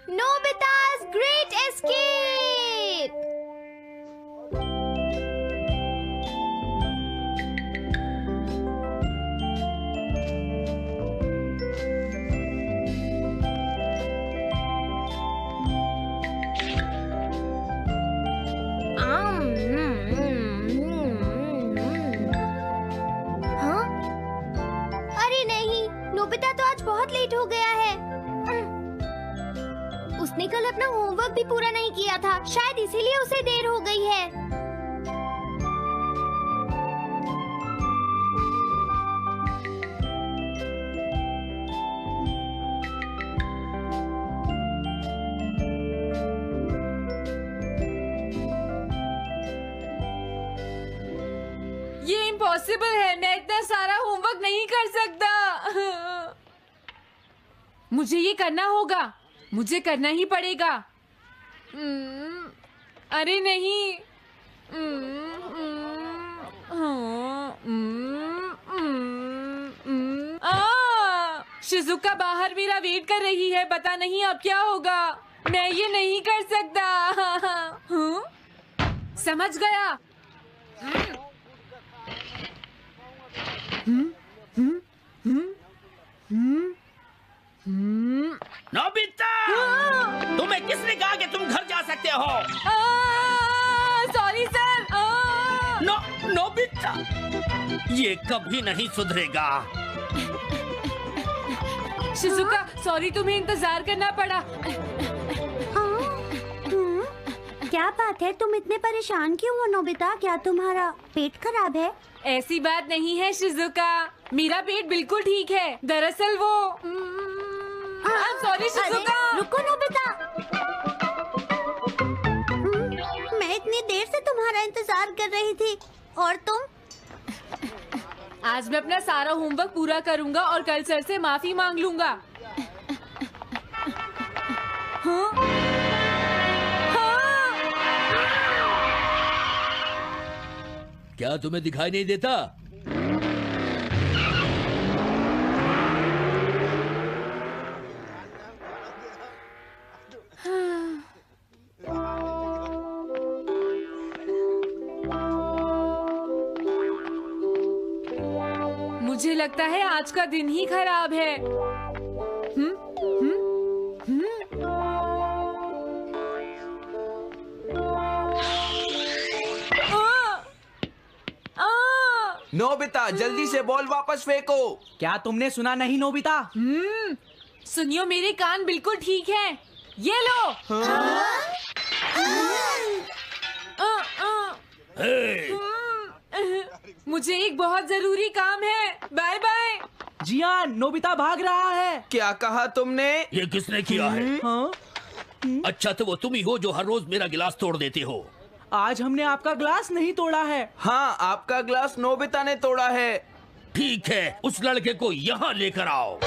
Nobita's Great Escape! हाँ? अरे नहीं, नोबिता तो आज बहुत लेट हो गया है। उसने कल अपना होमवर्क भी पूरा नहीं किया था, शायद इसीलिए उसे देर हो गई है। ये इम्पॉसिबल है, मैं इतना सारा होमवर्क नहीं कर सकता। मुझे ये करना होगा, मुझे करना ही पड़ेगा। अरे नहीं। शिजुका बाहर मेरा वेट कर रही है, पता नहीं अब क्या होगा। मैं ये नहीं कर सकता। समझ गया। नोबिता, तुम्हें किसने कहा कि तुम घर जा सकते हो? Sorry sir. नोबिता, ये कभी नहीं सुधरेगा। शिजुका सॉरी, तुम्हें इंतजार करना पड़ा। क्या बात है, तुम इतने परेशान क्यों हो नोबिता? क्या तुम्हारा पेट खराब है? ऐसी बात नहीं है शिजुका, मेरा पेट बिल्कुल ठीक है। दरअसल वो सॉरी शिजुका। रुको नोबिता, मैं इतनी देर से तुम्हारा इंतजार कर रही थी और तुम? आज मैं अपना सारा होमवर्क पूरा करूंगा और कल सर से माफी मांग लूंगा। हाँ? क्या तुम्हें दिखाई नहीं देता? मुझे लगता है आज का दिन ही खराब है। नोबिता, जल्दी से बॉल वापस फेंको। क्या तुमने सुना नहीं नोबिता? सुनियो, मेरे कान बिल्कुल ठीक हैं। ये लो। मुझे एक बहुत जरूरी काम है। Bye bye. जियान, नोबिता भाग रहा है। क्या कहा तुमने? ये किसने किया है? हाँ? अच्छा तो वो तुम ही हो जो हर रोज मेरा गिलास तोड़ देते हो। आज हमने आपका ग्लास नहीं तोड़ा है। हाँ, आपका ग्लास नोबिता ने तोड़ा है। ठीक है, उस लड़के को यहाँ लेकर आओ।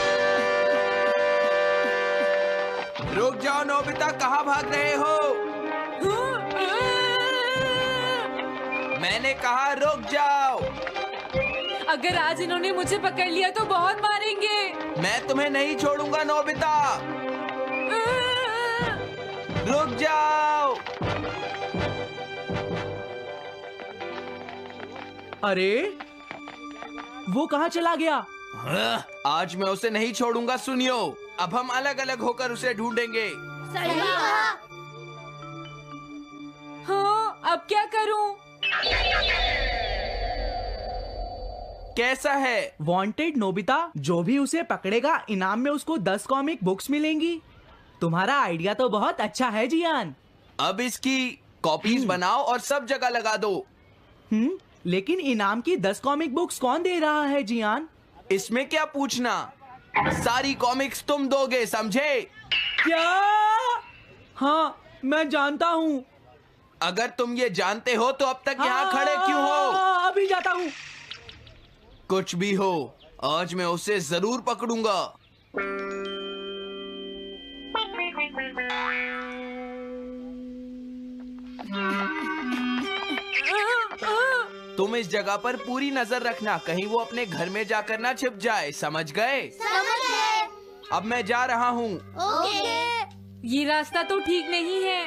रुक जाओ नोबिता, कहाँ भाग रहे हो? मैंने कहा रुक जाओ। अगर आज इन्होंने मुझे पकड़ लिया तो बहुत मारेंगे। मैं तुम्हें नहीं छोड़ूंगा नोबिता, रुक जाओ। अरे वो कहाँ चला गया? आज मैं उसे नहीं छोड़ूंगा। सुनियो, अब हम अलग अलग होकर उसे ढूंढेंगे। सही कहा। हाँ, अब क्या करूं? कैसा है? वांटेड नोबिता, जो भी उसे पकड़ेगा इनाम में उसको 10 कॉमिक बुक्स मिलेंगी। तुम्हारा आइडिया तो बहुत अच्छा है जियान। अब इसकी कॉपीज बनाओ और सब जगह लगा दो। लेकिन इनाम की 10 कॉमिक बुक्स कौन दे रहा है जियान? इसमें क्या पूछना, सारी कॉमिक्स तुम दोगे, समझे? क्या? हाँ, मैं जानता हूँ। अगर तुम ये जानते हो तो अब तक यहाँ खड़े क्यों हो? अभी जाता हूँ। कुछ भी हो, आज मैं उसे जरूर पकड़ूंगा। तुम इस जगह पर पूरी नजर रखना, कहीं वो अपने घर में जाकर ना छिप जाए, समझ गए? समझ गए। अब मैं जा रहा हूँ। ओके। ये रास्ता तो ठीक नहीं है।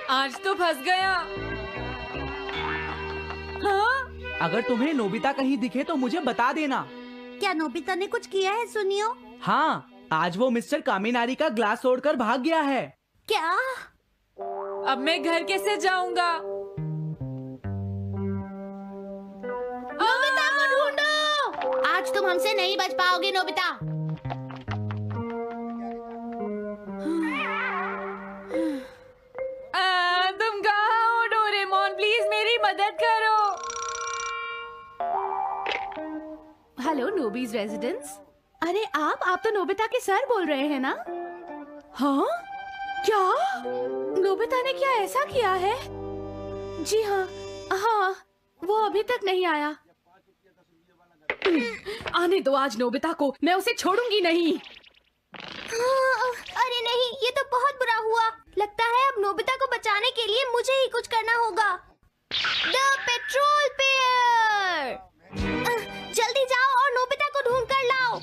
आज तो फंस गया। हाँ? अगर तुम्हें नोबिता कहीं दिखे तो मुझे बता देना। क्या नोबिता ने कुछ किया है सुनियो? हाँ, आज वो मिस्टर कामिनारी का ग्लास तोड़कर भाग गया है। क्या? अब मैं घर कैसे जाऊंगा? नोबिता को ढूंढो। आज तुम हमसे नहीं बच पाओगे नोबिता। तुम कहाँ हो डोरेमोन? प्लीज मेरी मदद करो। हेलो नोबीज रेजिडेंस। अरे आप तो नोबिता के सर बोल रहे हैं ना? हाँ? क्या? नोबिता ने क्या ऐसा किया है? जी हाँ, हाँ, वो अभी तक नहीं आया। आने दो आज नोबिता को, मैं उसे छोड़ूंगी नहीं। अरे नहीं, ये तो बहुत बुरा हुआ। लगता है अब नोबिता को बचाने के लिए मुझे ही कुछ करना होगा। द पेट्रोल पेयर, जल्दी जाओ और नोबिता को ढूंढ कर लाओ।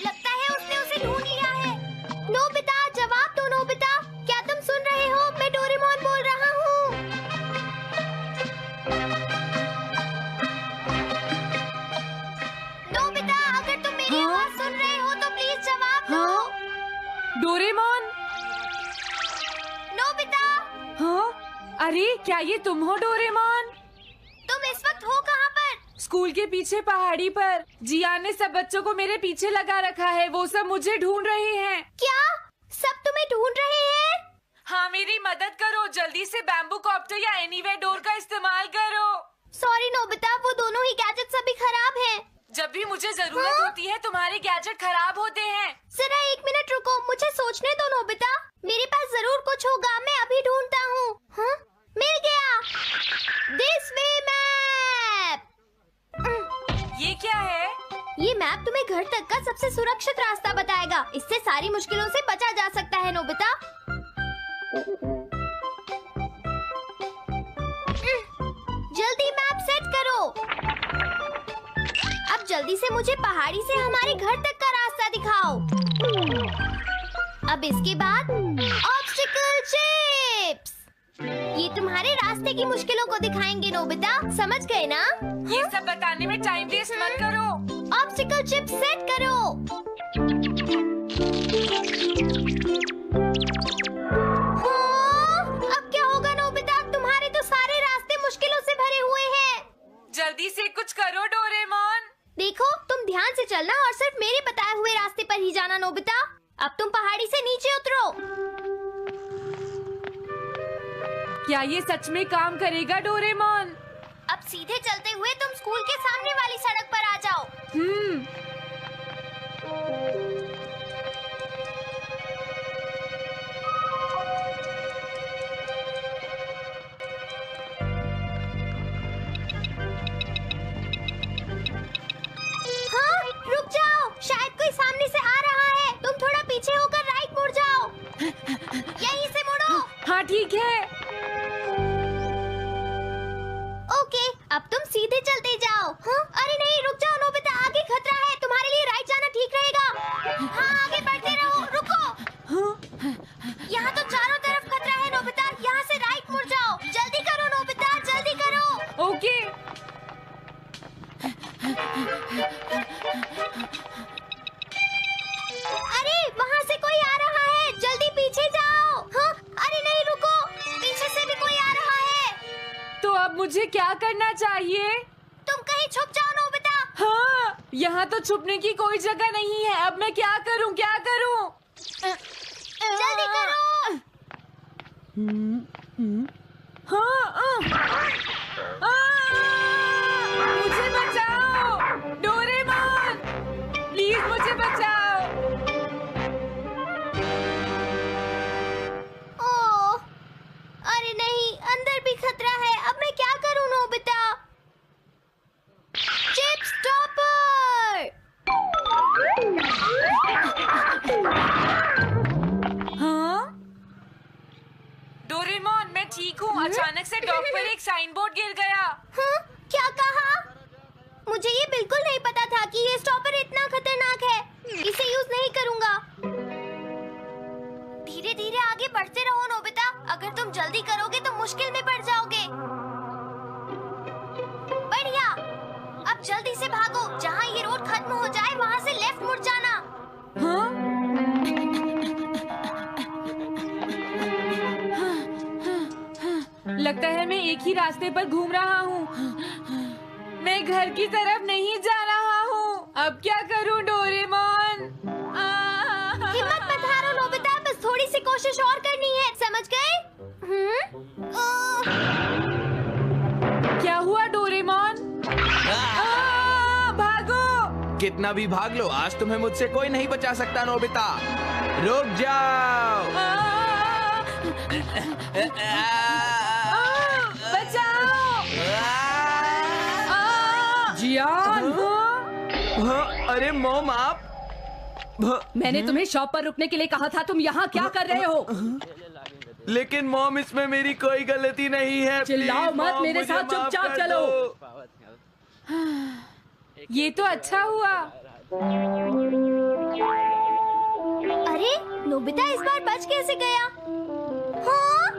लगता है उसने उसे ढूंढ लिया है। नोबिता, जवाब दो नोबिता। क्या तुम सुन रहे हो? मैं डोरेमोन बोल रहा हूँ। नोबिता, अगर तुम मेरी आवाज सुन रहे हो तो प्लीज जवाब दो। डोरेमोन? नोबिता, हाँ? अरे क्या ये तुम हो डोरेमोन? तुम इस वक्त हो कहाँ पर? स्कूल के पीछे पहाड़ी पर। जियान ने सब बच्चों को मेरे पीछे लगा रखा है। वो सब मुझे ढूंढ रहे हैं। क्या? सब तुम्हें ढूंढ रहे हैं? हाँ, मेरी मदद करो। जल्दी से बैम्बू कॉप्टर या एनीवेयर डोर का इस्तेमाल करो। सॉरी नोबिता, वो दोनों ही गैजेट्स अभी खराब हैं। जब भी मुझे जरूरत होती है तुम्हारे गैजेट खराब होते हैं। जरा एक मिनट रुको, मुझे सोचने दो नोबिता। मेरे पास जरूर कुछ होगा, मैं अभी ढूंढता हूँ। हाँ? मिल गया। This way map. ये क्या है? ये मैप तुम्हें घर तक का सबसे सुरक्षित रास्ता बताएगा। इससे सारी मुश्किलों से बचा जा सकता है नोबिता। जल्दी मैप सेट करो। अब जल्दी से मुझे पहाड़ी से हमारे घर तक का रास्ता दिखाओ। अब इसके बाद ऑब्स्टिकल चिप्स। ये तुम्हारे रास्ते की मुश्किलों को दिखाएंगे नोबिता, समझ गए ना? ये सब बताने में टाइम वेस्ट मत करो। ऑब्स्टिकल चिप्स सेट करो। हाँ, अब क्या होगा नोबिता? तुम्हारे तो सारे रास्ते मुश्किलों से भरे हुए हैं। जल्दी से कुछ करो डोरेमोन। देखो, तुम ध्यान से चलना और सिर्फ मेरे बताए हुए रास्ते पर ही जाना नोबिता। अब तुम पहाड़ी से नीचे उतरो। क्या ये सच में काम करेगा डोरेमोन? अब सीधे चलते हुए तुम स्कूल के सामने वाली सड़क पर आ जाओ। हाँ, रुक जाओ, शायद कोई सामने से आ रहा है। तुम थोड़ा पीछे होकर राइट मुड़ जाओ। यहीं से मुड़ो। हाँ ठीक है। ओके, अब तुम सीधे चलते जाओ। हाँ? अरे नहीं, रुक जाओ नोबिता, आगे खतरा है। तुम्हारे लिए राइट जाना ठीक रहेगा। हाँ, आगे बढ़ते रहो। रुको, यहाँ तो चारों तरफ खतरा है नोबिता। यहाँ से राइट मुड़ जाओ। जल्दी करो नोबिता, जल्दी करो। ओके। अरे वहाँ से कोई आ रहा है, जल्दी पीछे जाओ। हाँ? अरे नहीं, रुको, पीछे से भी कोई आ रहा है। तो अब मुझे क्या करना चाहिए? तुम कहीं छुप जाओ नोबिता। हाँ, यहाँ तो छुपने की कोई जगह नहीं है। अब मैं क्या करूँ, क्या करूँ? जल्दी करो। मुझे बचाओ डोरेमोन, प्लीज मुझे बचाओ। ओह, अरे नहीं, अंदर भी खतरा है। अब मैं क्या करूं नोबिता? Chip stopper. हाँ? डोरेमोन, मैं ठीक हूँ। अचानक से डॉक पर एक साइन बोर्ड गिर गया। हाँ? क्या कहा? मुझे ये बिल्कुल नहीं पता था कि इसे यूज नहीं करूँगा। धीरे धीरे आगे बढ़ते रहो नोबिता। अगर तुम जल्दी करोगे तो मुश्किल में पड़ जाओगे। बढ़िया। अब जल्दी से भागो। जहाँ ये रोड खत्म हो जाए वहाँ से लेफ्ट मुड़ जाना। हाँ? लगता है मैं एक ही रास्ते पर घूम रहा हूँ। मैं घर की तरफ नहीं जा रहा हूँ। अब क्या करूँ डोरेमोन? हिम्मत मत हारो नोबिता, बस थोड़ी सी कोशिश और करनी है, समझ गए? क्या हुआ डोरेमोन? भागो! कितना भी भाग लो, आज तुम्हें मुझसे कोई नहीं बचा सकता नोबिता। रुक जाओ। बचाओ! जियान! हाँ, अरे मॉम आप। मैंने तुम्हें शॉप पर रुकने के लिए कहा था, तुम यहाँ क्या कर रहे हो? लेकिन मॉम इसमें मेरी कोई गलती नहीं है। चिल्लाओ प्लीज, मत, मॉम, मेरे मुझे साथ माफ चुपचाप कर चलो। दो। ये तो अच्छा हुआ। अरे नोबिता इस बार बच कैसे गया? हाँ?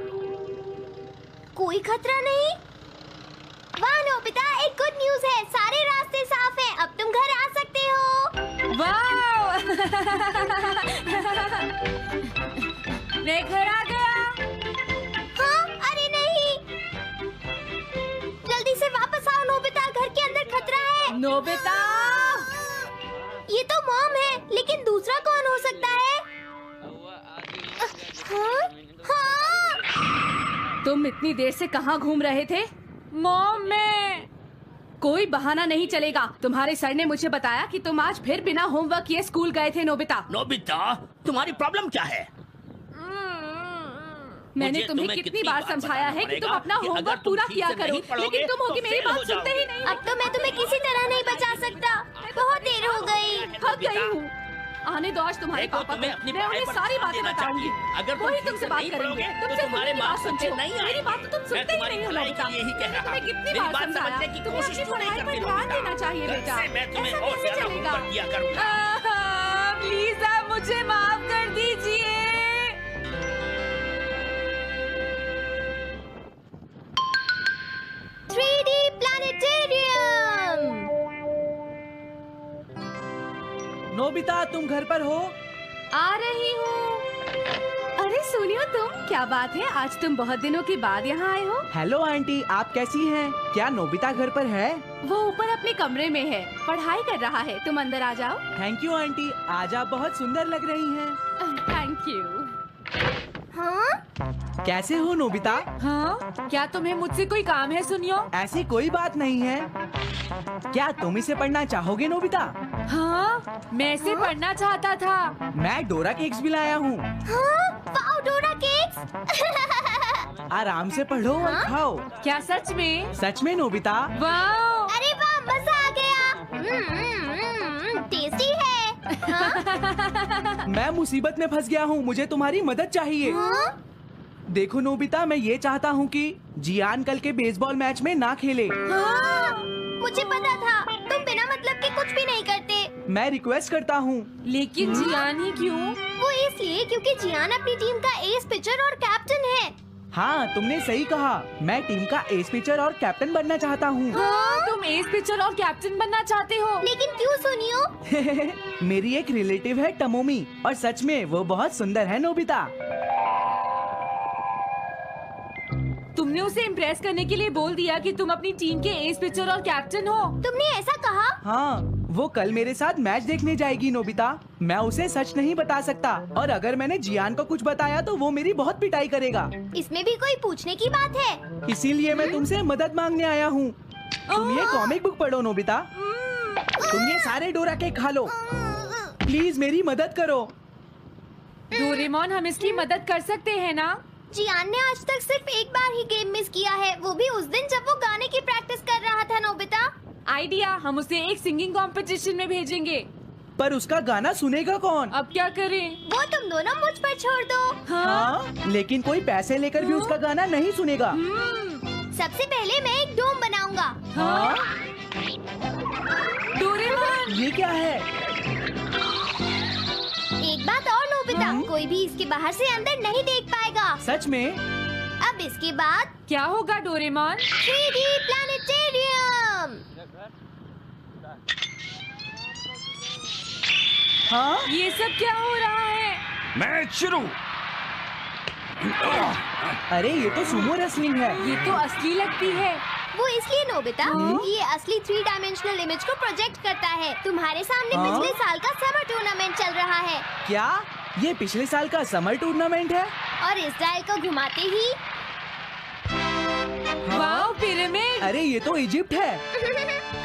कोई खतरा नहीं? वाह नोबिता, एक गुड न्यूज़ है, सारे रास्ते साफ हैं, अब तुम घर आ सकते हो। वाह! मैं घर आ गया। हाँ? अरे नहीं, जल्दी से वापस आओ नोबिता, घर के अंदर खतरा है। नोबिता! ये तो मॉम है, लेकिन दूसरा कौन हो सकता है? हाँ? हाँ? तुम इतनी देर से कहाँ घूम रहे थे? मॉम मैं कोई बहाना नहीं चलेगा। तुम्हारे सर ने मुझे बताया कि तुम आज फिर बिना होमवर्क किए स्कूल गए थे नोबिता। नोबिता, तुम्हारी प्रॉब्लम क्या है? मैंने मुझे तुम्हें तुम्हें कितनी बार समझाया है कि तुम बताना अपना पड़ेगा कि होमवर्क अगर तुम पूरा ठीक किया से करो, नहीं पढ़ोगे लेकिन तुम होगी तो मेरी फेल हो बात सुनते ही जाओगे। नहीं। अब तो मैं तुम्हें किसी तरह नहीं बचा सकता, बहुत देर हो गई। थक गई हूँ। आने दो आज तुम्हारे देखो, पापा तुम्हें को, अपनी मैं उन्हें पढ़ाई पर सारी ध्यान बातें देना बताऊंगी। चाहिए। अगर तुम वही ठीक तुमसे से बात नहीं करेंगे। पढ़ोगे, तो तुमसे तुम्हारे मेरी बात मार्क्स सुनते अच्छे हो। नहीं मेरी आएंगे। बात तो तुम मैं सुनते ही तुम्हारी नहीं हो भलाई नोबिता। के लिए ही कह मैंने रहा तुम्हें हूँ। कितनी मेरी बार बात समझाया समझने की तुम्हें कोशिश अपनी क्यों नहीं पढ़ाई पर करती ध्यान नोबिता? देना चाहिए कल बेटा। से मैं तुम्हें ऐसा और कैसे ज्यादा चलेगा? होमवर्क दिया करूंगा। प्लीज आप मुझे माफ कर दीजिए। 3D planetarium. नोबिता तुम घर पर हो? आ रही हूँ। अरे सुनियो तुम, क्या बात है, आज तुम बहुत दिनों के बाद यहाँ आए हो? हेलो आंटी, आप कैसी हैं? क्या नोबिता घर पर है? वो ऊपर अपने कमरे में है, पढ़ाई कर रहा है। तुम अंदर आ जाओ। थैंक यू आंटी, आज आप बहुत सुंदर लग रही हैं। Thank you. हाँ? कैसे हो नोबिता? हाँ? क्या तुम्हें मुझसे कोई काम है सुनियो? ऐसी कोई बात नहीं है। क्या तुम इसे पढ़ना चाहोगे नोबिता? हाँ? मैं इसे पढ़ना चाहता था। मैं डोरा केक्स भी लाया हूँ। हाँ? वाओ, डोरा केक्स। आराम से पढ़ो और खाओ। क्या सच में? सच में नोबिता? वाह! अरे वाह, मजा आ गया। टेस्टी है। हाँ? मैं मुसीबत में फंस गया हूँ, मुझे तुम्हारी मदद चाहिए। हाँ? देखो नोबिता, मैं ये चाहता हूँ कि जियान कल के बेसबॉल मैच में ना खेले। हाँ? मुझे पता था, तुम बिना मतलब के कुछ भी नहीं करते। मैं रिक्वेस्ट करता हूँ। लेकिन जियान ही क्यों? वो इसलिए क्योंकि जियान अपनी टीम का एस पिचर और कैप्टन है। हाँ, तुमने सही कहा। मैं टीम का एस पिचर और कैप्टन बनना चाहता हूँ। हाँ? तुम एस पिचर और कैप्टन बनना चाहते हो? लेकिन क्यों सुनियो? मेरी एक रिलेटिव है टमोमी, और सच में वो बहुत सुंदर है नोबिता। तुमने उसे इम्प्रेस करने के लिए बोल दिया कि तुम अपनी टीम के एस पिचर और कैप्टन हो। तुमने ऐसा कहा? हाँ, वो कल मेरे साथ मैच देखने जाएगी नोबिता। मैं उसे सच नहीं बता सकता, और अगर मैंने जियान को कुछ बताया तो वो मेरी बहुत पिटाई करेगा। इसमें भी कोई पूछने की बात है? इसीलिए मैं तुमसे मदद मांगने आया हूँ। तुम ये कॉमिक बुक पढ़ो नोबिता। तुम ये सारे डोरा केक खा लो। प्लीज मेरी मदद करो। डोरेमोन, हम इसकी मदद कर सकते हैं ना? जियान ने आज तक सिर्फ एक बार ही गेम मिस किया है, वो भी उस दिन जब वो गाने की प्रैक्टिस कर रहा था नोबिता। आइडिया, हम उसे एक सिंगिंग कंपटीशन में भेजेंगे। पर उसका गाना सुनेगा कौन? अब क्या करें? वो तुम दोनों मुझ पर छोड़ दो। हाँ, लेकिन कोई पैसे लेकर भी उसका गाना नहीं सुनेगा। सबसे पहले मैं एक डोम बनाऊंगा। हाँ? डोरेमोन! ये क्या है? अब कोई भी इसके बाहर से अंदर नहीं देख पाएगा। सच में? अब इसके बाद क्या होगा डोरेमोन? 3D planetarium. हाँ? ये सब क्या हो रहा है? मैच शुरू। अरे ये तो सुमो रेसलिंग है। ये तो असली लगती है। वो इसलिए नोबिता, ये असली 3 डायमेंशनल इमेज को प्रोजेक्ट करता है। तुम्हारे सामने हाँ? पिछले साल का समर टूर्नामेंट चल रहा है क्या ये पिछले साल का समर टूर्नामेंट है? और इस डायल को घुमाते ही वाओ, पिरामिड। अरे ये तो इजिप्ट है।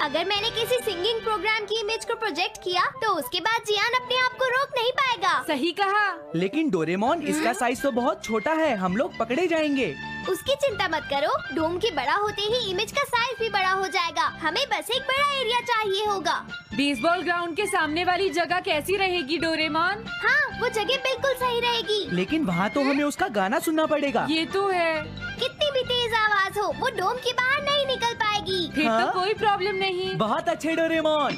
अगर मैंने किसी सिंगिंग प्रोग्राम की इमेज को प्रोजेक्ट किया तो उसके बाद जियान अपने आप को रोक नहीं पाएगा। सही कहा। लेकिन डोरेमोन इसका साइज तो बहुत छोटा है, हम लोग पकड़े जाएंगे। उसकी चिंता मत करो, डोम के बड़ा होते ही इमेज का साइज भी बड़ा हो जाएगा। हमें बस एक बड़ा एरिया चाहिए होगा। बेसबॉल ग्राउंड के सामने वाली जगह कैसी रहेगी डोरेमोन? हाँ, वो जगह बिल्कुल सही रहेगी। लेकिन वहाँ तो हमें उसका गाना सुनना पड़ेगा। ये तो है। कितनी भी तेज आवाज हो, वो डोम के बाहर नहीं निकल पाएगी। फिर हाँ? तो कोई प्रॉब्लम नहीं। बहुत अच्छे डोरेमोन।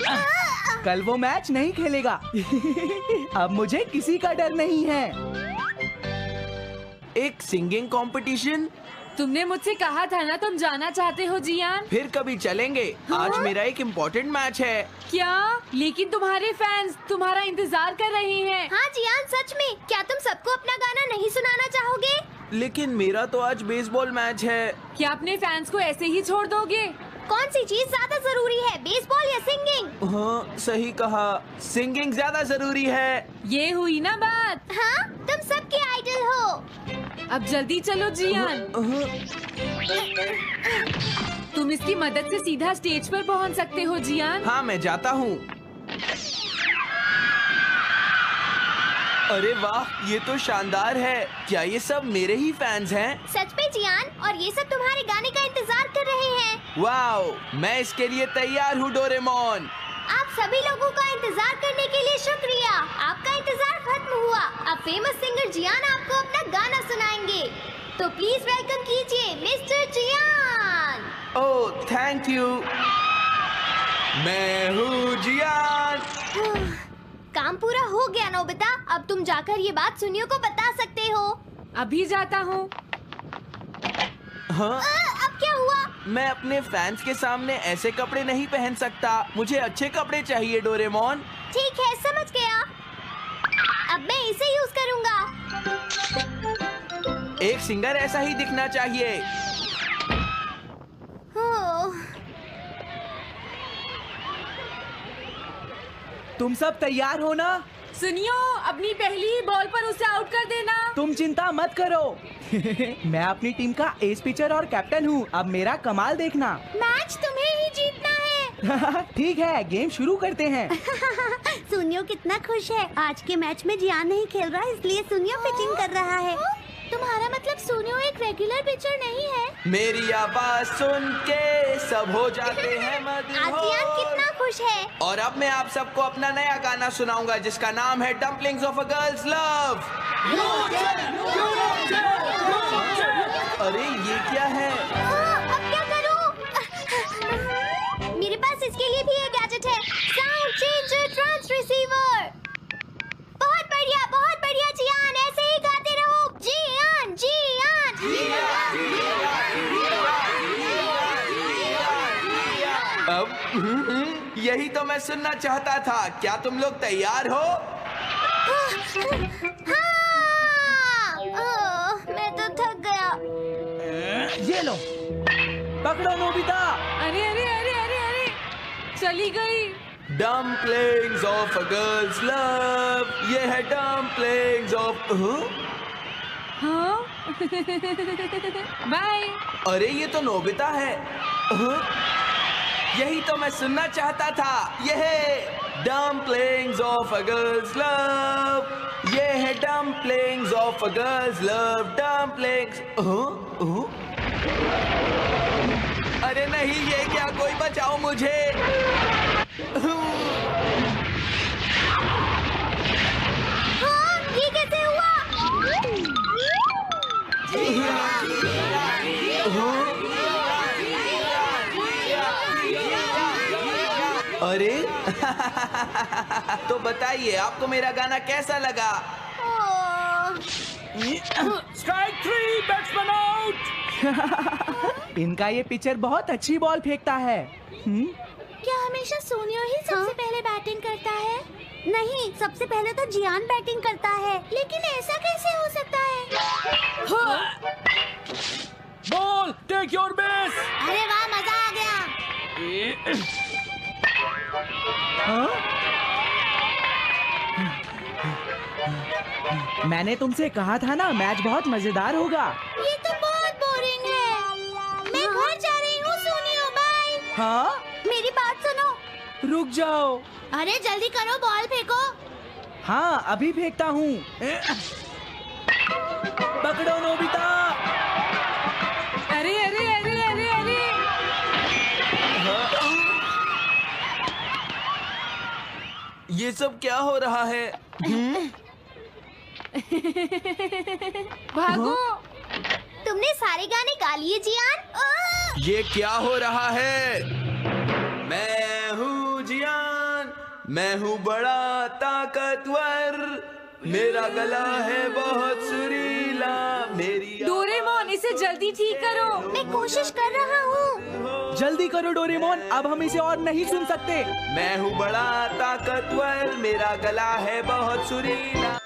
कल वो मैच नहीं खेलेगा। अब मुझे किसी का डर नहीं है। एक सिंगिंग कंपटीशन? तुमने मुझसे कहा था ना तुम जाना चाहते हो जियान। फिर कभी चलेंगे। आज मेरा एक इम्पोर्टेंट मैच है। क्या? लेकिन तुम्हारे फैंस तुम्हारा इंतजार कर रहे हैं। हाँ जियान, सच में। क्या तुम सबको अपना गाना नहीं सुनाना चाहोगे? लेकिन मेरा तो आज बेसबॉल मैच है। क्या अपने फैंस को ऐसे ही छोड़ दोगे? कौन सी चीज ज्यादा जरूरी है, बेसबॉल या सिंगिंग? हाँ, सही कहा। सिंगिंग ज्यादा जरूरी है। ये हुई ना बात। हाँ, तुम सबके आइडल हो। अब जल्दी चलो जियान। तुम इसकी मदद से सीधा स्टेज पर पहुंच सकते हो जियान। हाँ, मैं जाता हूँ। अरे वाह, ये तो शानदार है। क्या ये सब मेरे ही फैंस हैं? सच में जियान, और ये सब तुम्हारे गाने का इंतजार कर रहे हैं। वाओ, मैं इसके लिए तैयार हूँ डोरेमोन। आप सभी लोगों का इंतजार करने के लिए शुक्रिया। आपका इंतजार खत्म हुआ। अब फेमस सिंगर जियान आपको अपना गाना सुनाएंगे। तो प्लीज वेलकम कीजिए mister Jian. Oh, thank you. मैं हूँ जियान। काम पूरा हो गया नोबिता। अब तुम जाकर ये बात सुनियो को बता सकते हो। अभी जाता हूँ। हाँ? अब क्या हुआ? मैं अपने फैंस के सामने ऐसे कपड़े नहीं पहन सकता। मुझे अच्छे कपड़े चाहिए डोरेमोन। ठीक है, समझ गया। अब मैं इसे यूज करूँगा। एक सिंगर ऐसा ही दिखना चाहिए। तुम सब तैयार हो ना? सुनियो, अपनी पहली बॉल पर उसे आउट कर देना। तुम चिंता मत करो। मैं अपनी टीम का एस पिचर और कैप्टन हूँ। अब मेरा कमाल देखना। मैच तुम्हें ही जीतना है। ठीक है, गेम शुरू करते हैं। सुनियो कितना खुश है। आज के मैच में जियान नहीं खेल रहा, इसलिए सुनियो पिचिंग कर रहा है। तुम्हारा मतलब सुनियो एक रेगुलर पिचर नहीं है? मेरी आवाज सुन के सब हो जाते हैं मदहोश। आज जियान कितना खुश है। और अब मैं आप सबको अपना नया गाना सुनाऊंगा जिसका नाम है dumplings of a girls love. अरे ये क्या है? अब क्या करूं? मेरे पास इसके लिए भी एक गैजेट है, साउंड चेंजर ट्रांस रिसीवर। बहुत बढ़िया जियान, ऐसे ही गाते रहो। जियान जियान अब यही तो मैं सुनना चाहता था। क्या तुम लोग तैयार हो? हाँ। मैं तो थक गया। ये लो, पकड़ो नोबिता। अरे अरे अरे अरे अरे, चली गई। Dumplings of a girls love. ये है डम्पलिंग्स ऑफ। हाँ? बाय। अरे ये तो नोबिता है। यही तो मैं सुनना चाहता था। ये है dumplings of a girls love. ये है dumplings of a girls love. Dumplings. अरे नहीं, ये क्या? कोई बचाओ मुझे। हाँ, ये कैसे हुआ? अरे तो बताइए, आपको मेरा गाना कैसा लगा? Strike 3, batsman out. इनका ये पिचर बहुत अच्छी बॉल फेंकता है। क्या हमेशा सोनियो ही सबसे पहले बैटिंग करता है? नहीं, सबसे पहले तो जियान बैटिंग करता है। लेकिन ऐसा कैसे हो सकता है? Ball, take your base. अरे वाह, मजा आ गया। मैंने तुमसे कहा था ना, मैच बहुत मजेदार होगा। ये तो बहुत बोरिंग है। मैं घर जा रही हूँ सोनियो, बाय। हाँ, मेरी बात सुनो। रुक जाओ। अरे जल्दी करो, बॉल फेंको। हाँ, अभी फेंकता हूँ। पकड़ो नोबिता। अरे अरे अरे अरे अरे ये सब क्या हो रहा है? भागो। तुमने सारे गाने गा लिए जियान? ये क्या हो रहा है? मैं हूँ जियान, मैं हूँ बड़ा ताकतवर, मेरा गला है बहुत सुरीला, मेरी डोरेमोन, इसे जल्दी ठीक करो। मैं कोशिश कर रहा हूँ। जल्दी करो डोरेमोन, अब हम इसे और नहीं सुन सकते। मैं हूँ बड़ा ताकतवर, मेरा गला है बहुत सुरीला।